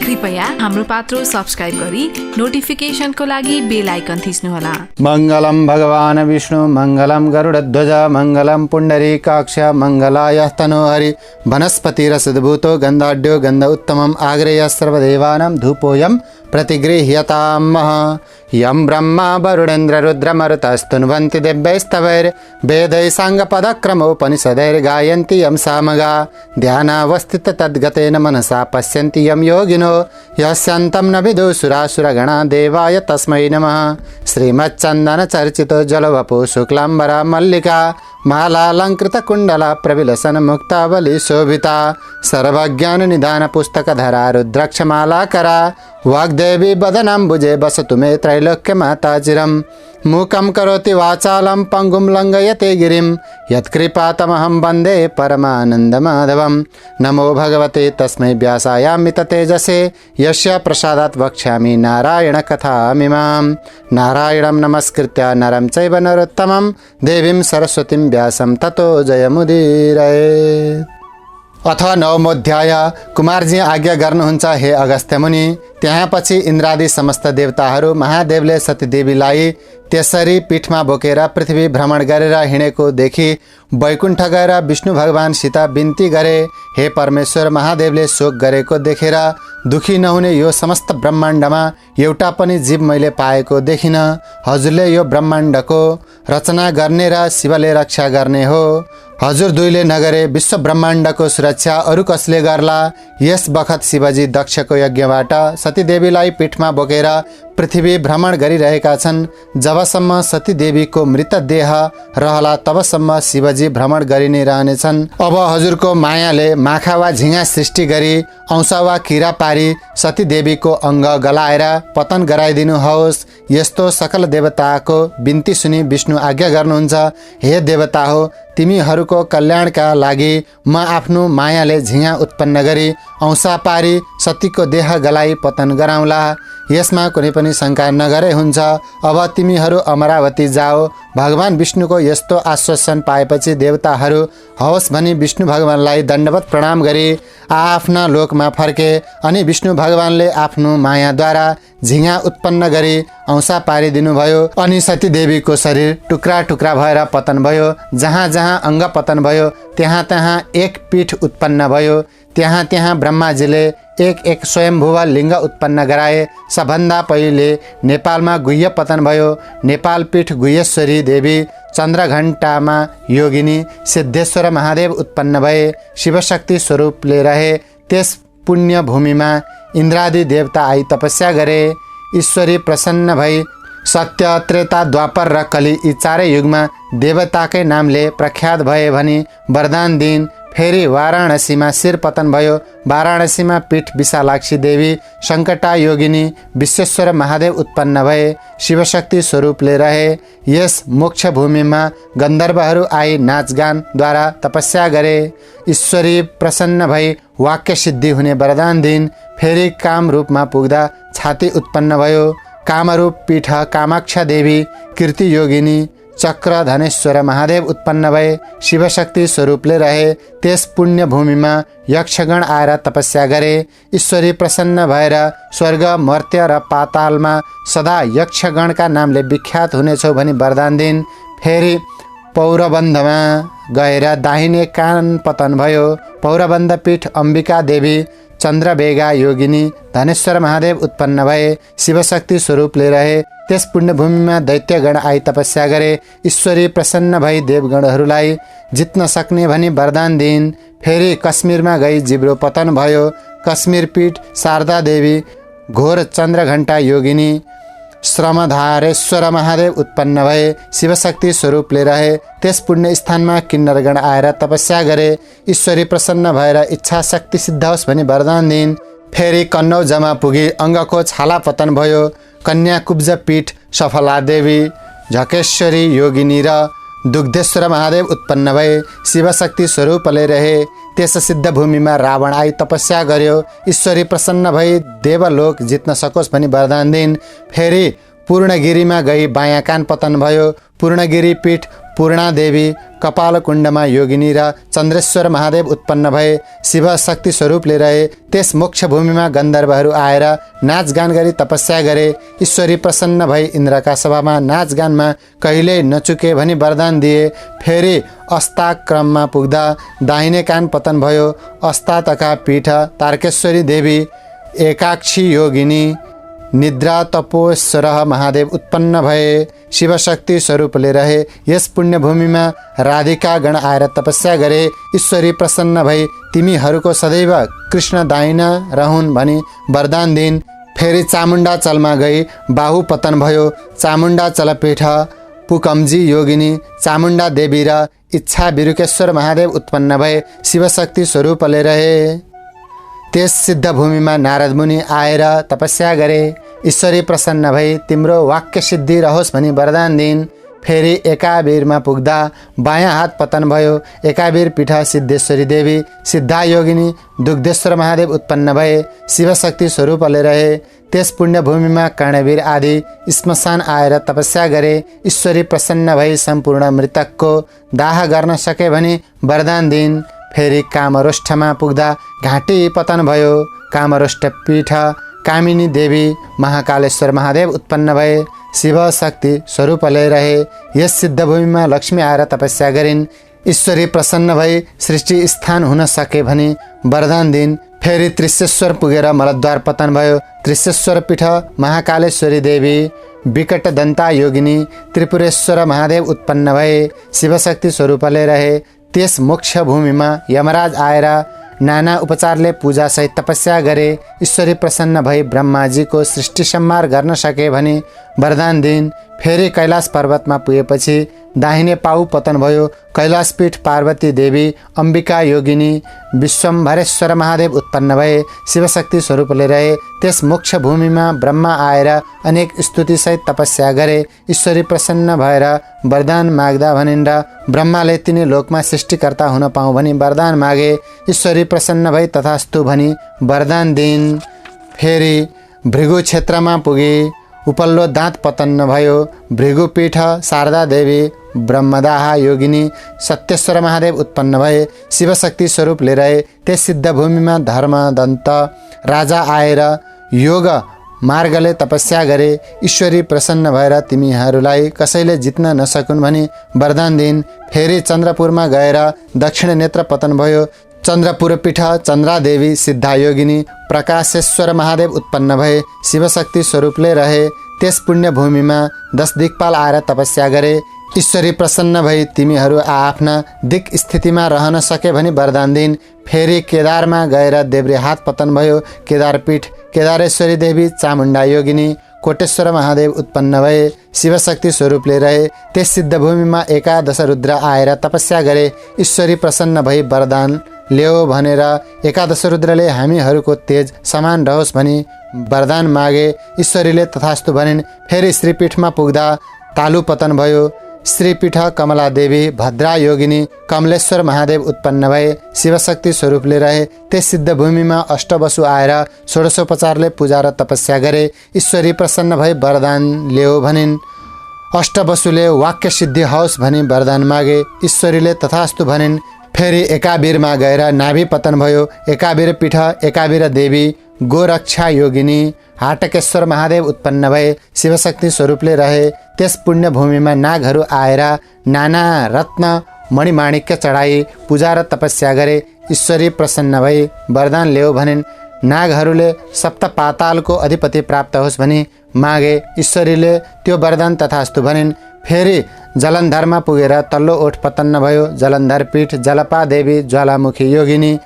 कृपया हाम्रो पात्रो सब्स्क्राइब गरी नोटिफिकेसनको लागि बेल आइकन थिच्नुहोला। मङ्गलम भगवान विष्णु मङ्गलम गरुडध्वज मङ्गलम पुण्डरीकाक्ष मङ्गलाय तनोहरि वनस्पतिरसद्भूतो गन्धाढ्यो गन्ध उत्तमम् आग्रेय सर्वदेवानां धूपोऽयं प्रतिगृह्यतामः। यं ब्रह्मा वरुणेन्द्र रुद्रमरुतस्तुन्वन्ति दिव्यैस्तवैर्वेदैः साङ्गपदक्रमोपनिषदैर्गायन्ति यं सामगा ध्यानावस्थित तद्गतेन मनसा पश्यन्ति यं योगिनो यस्यान्तं न विदुसुरासुरगणा देवाय तस्मै नमः। श्रीमच्चन्दनचर्चितो जलवपु शुक्लाम्बरा मल्लिका मालालङ्कृतकुण्डला प्रविलसन मुक्तावली शोभिता सर्वज्ञाननिधान पुस्तकधरा रुद्राक्षमालाकरा वाग्देवी वदनाम्बुजे वसतु मे त्रैलोक्यमाता चिरं। मूकं करोति वाचालं पङ्गुं लङ्घयते गिरिं यत्कृपातमहं वन्दे परमानन्दमाधवं। नमो भगवते तस्मै व्यासायामित तेजसे यस्य प्रसादात् वक्ष्यामि नारायणकथामिमां। नारायणं नमस्कृत्य नरं चैव नरोत्तमं देवीं सरस्वतीं व्यासं ततो जयमुदीरयेत्। अथ नवमोऽध्याय। कुमारजी आज्ञा गर्नुहुन्छ हे अगस्त्य मुनि। त्यसपछि इन्द्रादि समस्त देवताहरू महादेवले सतीदेवीलाई त्यसरी पीठमा बोकेर पृथ्वी भ्रमण गरेर हिँडेको देखि वैकुण्ठ गएर विष्णु भगवानसित बिन्ती गरे। हे परमेश्वर, महादेवले शोक गरेको देखेर दुखी नहुने यो समस्त ब्रह्माण्डमा एउटा पनि जीव मैले पाएको देखिनँ। हजुरले यो ब्रह्माण्डको रचना गर्ने र शिवले रक्षा गर्ने हो। हजुर दुईले नगरे विश्व ब्रह्माण्डको सुरक्षा अरू कसले गर्ला। यस बखत शिवजी दक्षको यज्ञबाट सतीदेवीलाई पीठमा बोकेर पृथ्वी भ्रमण गरिरहेका छन्। जबसम्म सतीदेवीको मृतदेह रहला तबसम्म शिवजी भ्रमण गरि नै रहनेछन्। अब हजुरको मायाले माखा वा झिँगा सृष्टि गरी औँस वा किरा पारी सतीदेवीको अङ्ग गलाएर पतन गराइदिनुहोस्। यस्तो सकल देवताको बिन्ती सुनि विष्णु आज्ञा गर्नुहुन्छ। हे देवता हो, तिमीहरूको कल्याणका लागि म आफ्नो मायाले झिँगा उत्पन्न गरी औँसा पारी सतीको देह गलाई पतन गराउँला। यसमा कुनै पनि शङ्का नगरे हुन्छ। अब तिमीहरू अमरावती जाओ। भगवान विष्णुको यस्तो आश्वासन पाएपछि देवताहरू हवस् भनी विष्णु भगवानलाई दण्डवत प्रणाम गरी आफ्ना लोकमा फर्के। अनि विष्णु भगवानले आफ्नो मायाद्वारा झिँगा उत्पन्न गरी औँसा पारिदिनुभयो। अनि सतीदेवीको शरीर टुक्रा टुक्रा भएर पतन भयो। जहाँ जहाँ अङ्ग पतन भयो त्यहाँ त्यहाँ एक पीठ उत्पन्न भयो। त्यहाँ त्यहाँ ब्रह्माजीले एक स्वयम्भुव लिङ्ग उत्पन्न गराए। सबभन्दा पहिले नेपालमा गुह्य पतन भयो। नेपाल पीठ गुह्येश्वरी देवी, चन्द्रघण्टामा योगिनी सिद्धेश्वर महादेव उत्पन्न भए। शिवशक्ति स्वरूपले रहे। त्यस पुण्य भूमिमा इन्द्रादि देवता आई तपस्या गरे। ईश्वरी प्रसन्न भई सत्य, त्रेता, द्वापर र कली यी चारै युगमा देवताकै नामले प्रख्यात भए भनी वरदान दिइन्। फेरि वाराणसीमा शिर पतन भयो। वाराणसीमा पीठ विशालाक्षी देवी, सङ्कटा योगिनी, विश्वेश्वर महादेव उत्पन्न भए। शिवशक्ति स्वरूपले रहे। यस मोक्ष भूमिमा गन्धर्वहरू आई नाचगानद्वारा तपस्या गरे। ईश्वरी प्रसन्न भई वाक्य सिद्धि हुने वरदान दिइन्। फेरि काम रूपमा पुग्दा छाती उत्पन्न भयो। कामरूप पीठ कामाक्षा देवी, कीर्ति योगिनी, चक्र धनेश्वर महादेव उत्पन्न भए। शिवशक्ति स्वरूपले रहे। त्यस पुण्य भूमिमा यक्षगण आएर तपस्या गरे। ईश्वरी प्रसन्न भएर स्वर्ग, मर्त्य र पातालमा सदा यक्षगणका नामले विख्यात हुनेछौ भनी वरदान दिइन्। फेरि पौरबन्धमा गएर दाहिने कान पतन भयो। पौरबन्ध पीठ अम्बिका देवी, चन्द्रबेगा योगिनी, धनेश्वर महादेव उत्पन्न भए। शिवशक्ति स्वरूपले रहे। त्यस पुण्यभूमिमा दैत्यगण आई तपस्या गरे। ईश्वरी प्रसन्न भई देवगणहरूलाई जित्न सक्ने भनी वरदान दिइन्। फेरि कश्मीरमा गई जिब्रो पतन भयो। कश्मीर पीठ शारदा देवी, घोर चन्द्रघण्टा योगिनी, श्रमधारेश्वर महादेव उत्पन्न भए। शिवशक्ति स्वरूपले रहे। त्यस पुण्य स्थानमा किन्नरगण आएर तपस्या गरे। ईश्वरी प्रसन्न भएर इच्छा शक्ति सिद्ध होस् भनी वरदान दिइन्। फेरि कन्नौजमा पुगी अङ्गको छाला पतन भयो। कन्या कुब्ज पीठ सफला देवी, झकेश्वरी योगिनी र दुग्धेश्वर महादेव उत्पन्न भए। शिवशक्ति स्वरूपले रहे। त्यस सिद्ध भूमिमा रावण आई तपस्या गर्यो। ईश्वरी प्रसन्न भई देवलोक जित्न सकोस् भनी वरदान दिइन्। फेरि पूर्णगिरीमा गई बायाँ कान पतन भयो। पूर्णगिरी पीठ पूर्णादेवी कपालकुण्डमा योगिनी र चन्द्रेश्वर महादेव उत्पन्न भए। शिव शक्ति स्वरूपले रहे त्यस मोक्ष भूमिमा गन्धर्वहरू आएर नाचगान गरी तपस्या गरे। ईश्वरी प्रसन्न भई इन्द्रका सभामा नाचगानमा कहिल्यै नचुके भनी वरदान दिए। फेरि अस्ताक्रममा पुग्दा दाहिने कान पतन भयो। अस्तातका पीठ तारकेश्वरी देवी एकाक्षी योगिनी निद्रा तपोश्वर महादेव उत्पन्न भए। शिवशक्ति स्वरूपले रहे यस पुण्यभूमिमा राधिका गण आएर तपस्या गरे। ईश्वरी प्रसन्न भई तिमीहरूको सदैव कृष्ण दाहिना रहन् भनी वरदान दिन्। फेरि चामुण्डाचलमा गई बाहु पतन भयो। चामुण्डाचलपीठ पुकम्जी योगिनी चामुण्डा देवी र इच्छा बिरुकेश्वर महादेव उत्पन्न भए। शिवशक्ति स्वरूपले रहे त्यस सिद्ध भूमिमा नारद मुनि आएर तपस्या गरे। ईश्वरी प्रसन्न भई तिम्रो वाक्य सिद्धि रहोस् भनी वरदान दिन्। फेरि एकाबीरमा पुग्दा बायाँ हात पतन भयो। एकाबीर पीठ सिद्धेश्वरी देवी सिद्धा योगिनी दुग्धेश्वर महादेव उत्पन्न भए। शिवशक्ति स्वरूपले रहे त्यस पुण्यभूमिमा कर्णवीर आदि श्मशान आएर तपस्या गरे। ईश्वरी प्रसन्न भई सम्पूर्ण मृतकको दाह गर्न सके भनी वरदान दिन्। फेरि कामरोष्ठमा पुग्दा घाँटी पतन भयो। कामरोष्ठ पीठ कामिनी देवी महाकालेश्वर महादेव उत्पन्न भए। शिव शक्ति स्वरूपले रहे यस सिद्धभूमिमा लक्ष्मी आएर तपस्या गरिन्। ईश्वरी प्रसन्न भई सृष्टि स्थान हुन सके भनी वरदान दिन्। फेरि त्रिशेश्वर पुगेर मलद्वार पतन भयो। त्रिशेश्वर पीठ महाकालेश्वरी देवी विकट दन्ता योगिनी त्रिपुरेश्वर महादेव उत्पन्न भए। शिवशक्ति स्वरूपले रहे त्यस मोक्ष भूमिमा यमराज आएर नाना उपचारले पूजासहित तपस्या गरे। ईश्वरी प्रसन्न भई ब्रह्माजीको सृष्टि संहार गर्न सके भनी वरदान दिन्। फेरि कैलाश पर्वतमा पुगेपछि दाहिने पाउ पतन भयो। कैलाशपीठ पार्वती देवी अम्बिका योगिनी विश्वम्भरेश्वर महादेव उत्पन्न भए। शिवशक्ति स्वरूपले रहे त्यस मोक्ष भूमिमा ब्रह्मा आएर अनेक स्तुतिसहित तपस्या गरे। ईश्वरी प्रसन्न भएर वरदान माग्दा भनिन् र ब्रह्माले तिनी लोकमा सृष्टिकर्ता हुन पाऊँ भनी वरदान मागे। ईश्वरी प्रसन्न भई तथास्तु भनी वरदान दिन्। फेरि भृगु क्षेत्रमा पुगे। उपल्लो दाँत पतन भयो। भृगुपीठ शारदा देवी ब्रह्मदाह योगिनी सत्येश्वर महादेव उत्पन्न भए। शिवशक्ति स्वरूपले रहे त्यस सिद्ध भूमिमा धर्मदन्त राजा आएर योग मार्गले तपस्या गरे। ईश्वरी प्रसन्न भएर तिमीहरूलाई कसैले जित्न नसकुन् भनी वरदान दिन्। फेरि चन्द्रपुरमा गएर दक्षिण नेत्र पतन भयो। चन्द्रपुर पीठ चन्द्रादेवी सिद्धा योगिनी प्रकाशेश्वर महादेव उत्पन्न भए। शिवशक्ति स्वरूपले रहे त्यस पुण्य भूमिमा 10 दिक्पाल आएर तपस्या गरे। ईश्वरी प्रसन्न भई तिमीहरू आफ्ना दिक् स्थितिमा रहन सके भनी वरदान दिन्। फेरि केदारमा गएर देब्रे हात पतन भयो। केदारपीठ केदारेश्वरी देवी चामुण्डा योगिनी कोटेश्वर महादेव उत्पन्न भए। शिवशक्ति स्वरूपले रहे त्यस सिद्ध भूमिमा 11 रुद्र आएर तपस्या गरे। ईश्वरी प्रसन्न भई वरदान ल्याऊ भनेर 11 रुद्रले हामीहरूको तेज समान रहोस् भनी वरदान मागे। ईश्वरीले तथास्तु भनिन्। फेरि श्रीपीठमा पुग्दा तालु पतन भयो। श्रीपीठ कमला देवी भद्रा योगिनी कमलेश्वर महादेव उत्पन्न भए। शिवशक्ति स्वरूपले रहे त्यस सिद्ध भूमिमा अष्टवसु आएर षोडशोपचारले पूजा र तपस्या गरे। ईश्वरी प्रसन्न भई वरदान ल्याऊ भनिन्। अष्टवसुले वाक्य सिद्धि होस् भनी वरदान मागे। ईश्वरीले तथास्तु भनिन्। फेरि एकाबीरमा गएर नाभि पतन भयो। एकाबीर पीठ एकाबीर देवी गोरक्षा योगिनी हाटकेश्वर महादेव उत्पन्न भए। शिवशक्ति स्वरूपले रहे त्यस पुण्य भूमिमा नागहरू आएर नाना रत्न मणिमाणिक्य चढाई पूजा र तपस्या गरे। ईश्वरी प्रसन्न भई वरदान ल्याऊ भनिन्। नागहरूले सप्त पातालको अधिपति प्राप्त होस् भनी मागे। ईश्वरीले त्यो वरदान तथास्तु भनिन्। फेरि जलन्धरमा पुगेर तल्लो ओठ पतन्न भयो। जलन्धर पीठ जलपा देवी ज्वालामुखी योगिनी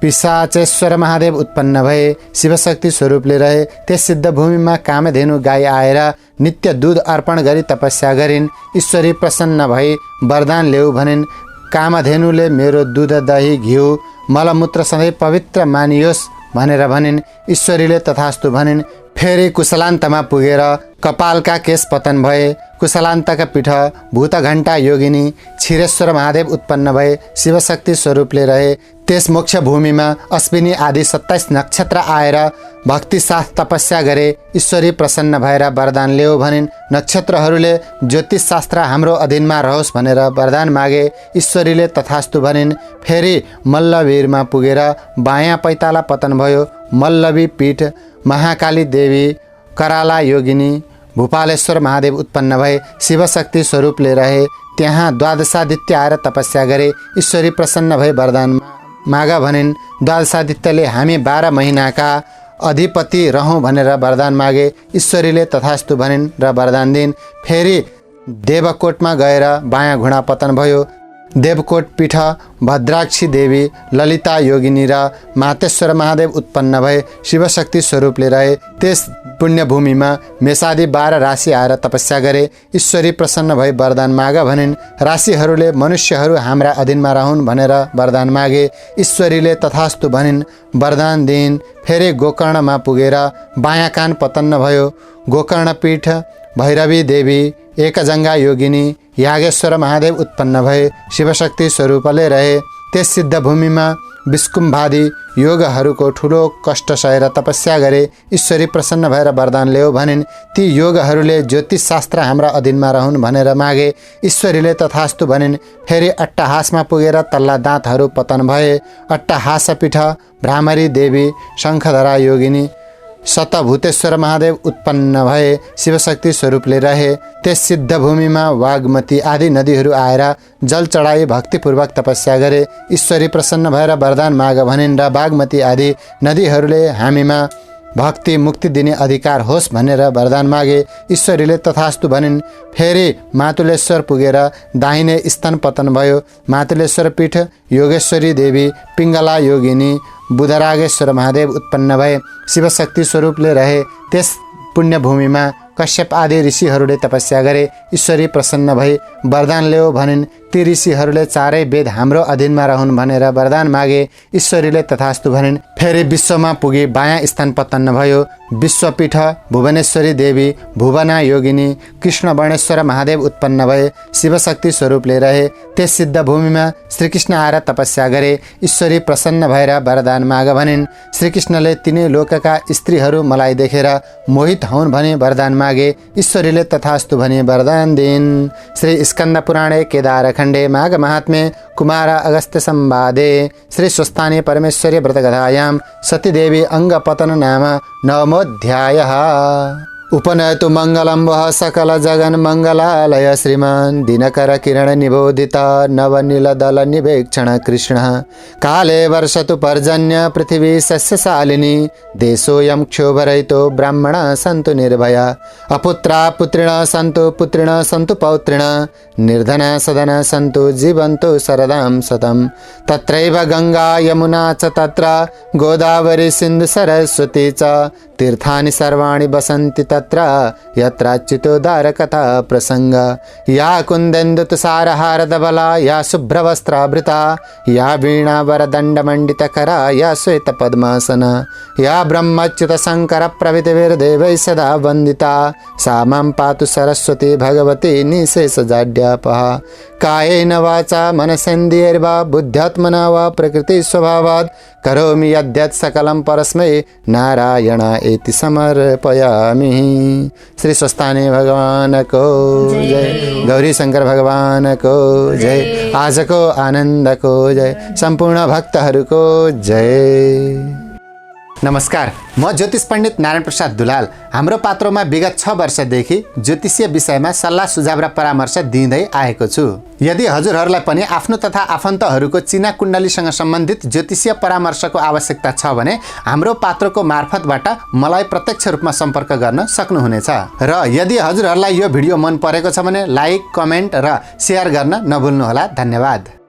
पिशाचेश्वर महादेव उत्पन्न भए। शिवशक्ति स्वरूपले रहे त्यस सिद्ध भूमिमा कामधेनु गाई आएर नित्य दूध अर्पण गरी तपस्या गरिन्। ईश्वरी प्रसन्न भई वरदान ल्याऊ भनिन्। कामधेनुले मेरो दूध दही घिउ मलमूत्र सधैँ पवित्र मानियोस् भनेर भनिन्। ईश्वरीले तथास्तु भनिन्। फेरि कुशलान्तमा पुगेर कपालका केश पतन भए। कुशलान्तका पीठ भूतघण्टा योगिनी क्षीरेश्वर महादेव उत्पन्न भए। शिवशक्ति स्वरूपले रहे त्यस मोक्ष भूमिमा अश्विनी आदि 27 नक्षत्र आएर भक्ति साथ तपस्या गरे। ईश्वरी प्रसन्न भएर वरदान ल्याऊ भनिन्। नक्षत्रहरूले ज्योतिष शास्त्र हाम्रो अधीनमा रहोस् भनेर वरदान मागे। ईश्वरीले तथास्तु भनिन्। फेरि मल्लवीरमा पुगेर बायाँ पैताला पतन भयो। मल्लवी पीठ महाकाली देवी, कराला योगिनी, भूपालेश्वर महादेव उत्पन्न भए। शिवशक्ति स्वरूपले रहे। त्यहाँ द्वादशादित्य आएर तपस्या गरे। ईश्वरी प्रसन्न भई वरदान माग भनिन्। द्वादशादित्यले हामी 12 महिनाका अधिपति रहौँ भनेर वरदान मागे। ईश्वरीले तथास्तु भनिन् र वरदान दिन्। फेरि देवकोटमा गएर बायाँ घुँडा पतन भयो। देवकोट पीठ भद्राक्षी देवी, ललिता योगिनी र मातेश्वर महादेव उत्पन्न भए। शिवशक्ति स्वरूपले रहे। त्यस पुण्यभूमिमा मेषादि 12 राशि आएर तपस्या गरे। ईश्वरी प्रसन्न भई वरदान माग भनिन्। राशिहरूले मनुष्यहरू हाम्रा अधीनमा रहन् भनेर वरदान मागे। ईश्वरीले तथास्तु भनिन्। वरदान दिइन्। फेरि गोकर्णमा पुगेर बायाँ कान पतन्न भयो। गोकर्ण पीठ भैरवी देवी, एकजङ्गा योगिनी, यागेश्वर महादेव उत्पन्न भए। शिवशक्ति स्वरूपले रहे। त्यस सिद्ध भूमिमा विष्कुम्भादि योगहरूको ठुलो कष्ट सहेर तपस्या गरे। ईश्वरी प्रसन्न भएर वरदान ल्याऊ भनिन्। ती योगहरूले ज्योतिष शास्त्र हाम्रा अधीनमा रहन् भनेर मागे। ईश्वरीले तथास्तु भनिन्। फेरि अट्टहासमा पुगेर तल्ला दाँतहरू पतन भए। अट्टहास पीठ भ्रामरी देवी, शङ्खधरा योगिनी, शतभूतेश्वर महादेव उत्पन्न भए। शिवशक्ति स्वरूपले रहे। त्यस सिद्ध भूमिमा वाग्मती आदि नदीहरू आएर जल चढाई भक्तिपूर्वक तपस्या गरे। ईश्वरी प्रसन्न भएर वरदान माग भनिन् र वाग्मती आदि नदीहरूले हामीमा भक्ति मुक्ति दिने अधिकार होस् भनेर वरदान मागे। ईश्वरीले तथास्तु भनिन्। फेरि मातुलेश्वर पुगेर दाहिने स्तन पतन भयो। मातुलेश्वर पीठ योगेश्वरी देवी, पिङ्गला योगिनी, बुधरागेश्वर महादेव उत्पन्न भए। शिवशक्ति स्वरूपले रहे। त्यस पुण्यभूमिमा कश्यप आदि ऋषिहरूले तपस्या गरे। ईश्वरी प्रसन्न भई वरदान ल्याऊ भनिन्। ती ऋषिहरूले 4 वेद हाम्रो अधीनमा रहन् भनेर वरदान मागे। ईश्वरीले तथास्तु भनिन्। फेरि विश्वमा पुगी बायाँ स्थान पतन्न भयो। विश्वपीठ भुवनेश्वरी देवी, भुवना योगिनी, कृष्णवर्णेश्वर महादेव उत्पन्न भए। शिवशक्ति स्वरूपले रहे। त्यस सिद्ध भूमिमा श्रीकृष्ण आएर तपस्या गरे। ईश्वरी प्रसन्न भएर वरदान माग भनिन्। श्रीकृष्णले तिनै लोकका स्त्रीहरू मलाई देखेर मोहित हुन् भनी वरदान मागे। ईश्वरीले तथास्तु भनी वरदान दिइन्। श्री स्कन्द पुराणे केदार खण्डे माघ महात्म्ये कुमार अगस्त्य संवादे श्री स्वस्थाने परमेश्वरी व्रतकथायां सतीदेवी अंगपतन नाम नवमोऽध्यायः। उपनयतु मङ्गलं वः सकल जगन् मङ्गलालय श्रीमान् दिनकर किरण निबोधित नवनीलदल निवेक्षण कृष्णः। काले वर्षतु पर्जन्य पृथिवी सस्यशालिनी देशोऽयं क्षोभरहितो ब्राह्मणाः सन्तु निर्भया अपुत्रा पुत्रिणः सन्तु पुत्रिणः सन्तु पौत्रिणः निर्धना सदना सन्तु जीवन्तु शरदां शतं। तत्रैव गंगा यमुना च तत्र गोदावरी सिन्धु सरस्वती च तीर्थानि सर्वाणि वसन्ति तत्र यत्राच्युतोद्धार कथा प्रसंग। या कुन्देन्दु तुषारहार धवला या शुभ्रवस्त्रावृता या वीणा वरदण्डमण्डितकरा या श्वेत पद्मासना या ब्रह्मच्युत शंकर प्रभृतिर्देवैः सदा वन्दिता सा मां पातु सरस्वती भगवती निःशेषजाड्यापहा। कायेन वाचा मनसेन्द्रियैर्वा बुद्ध्यात्मना वा प्रकृति स्वभावात् करोमि यद्यत् सकलं परस्मै नारायण एति समर्पयामि। श्री स्वस्थाने भगवान को जय। गौरी शंकर भगवान को जय। आजको आनंद को जय। संपूर्ण भक्तहरूको जय। नमस्कार, म ज्योतिष पण्डित नारायण प्रसाद दुलाल। हाम्रो पात्रोमा विगत 6 वर्षदेखि ज्योतिषीय विषयमा सल्लाह सुझाव र परामर्श दिँदै आएको छु। यदि हजुरहरूलाई पनि आफ्नो तथा आफन्तहरूको चिना कुण्डलीसँग सम्बन्धित ज्योतिषीय परामर्शको आवश्यकता छ भने हाम्रो पात्रोको मार्फतबाट मलाई प्रत्यक्ष रूपमा सम्पर्क गर्न सक्नुहुनेछ। र यदि हजुरहरूलाई यो भिडियो मन परेको छ भने लाइक, कमेन्ट र सेयर गर्न नभुल्नुहोला। धन्यवाद।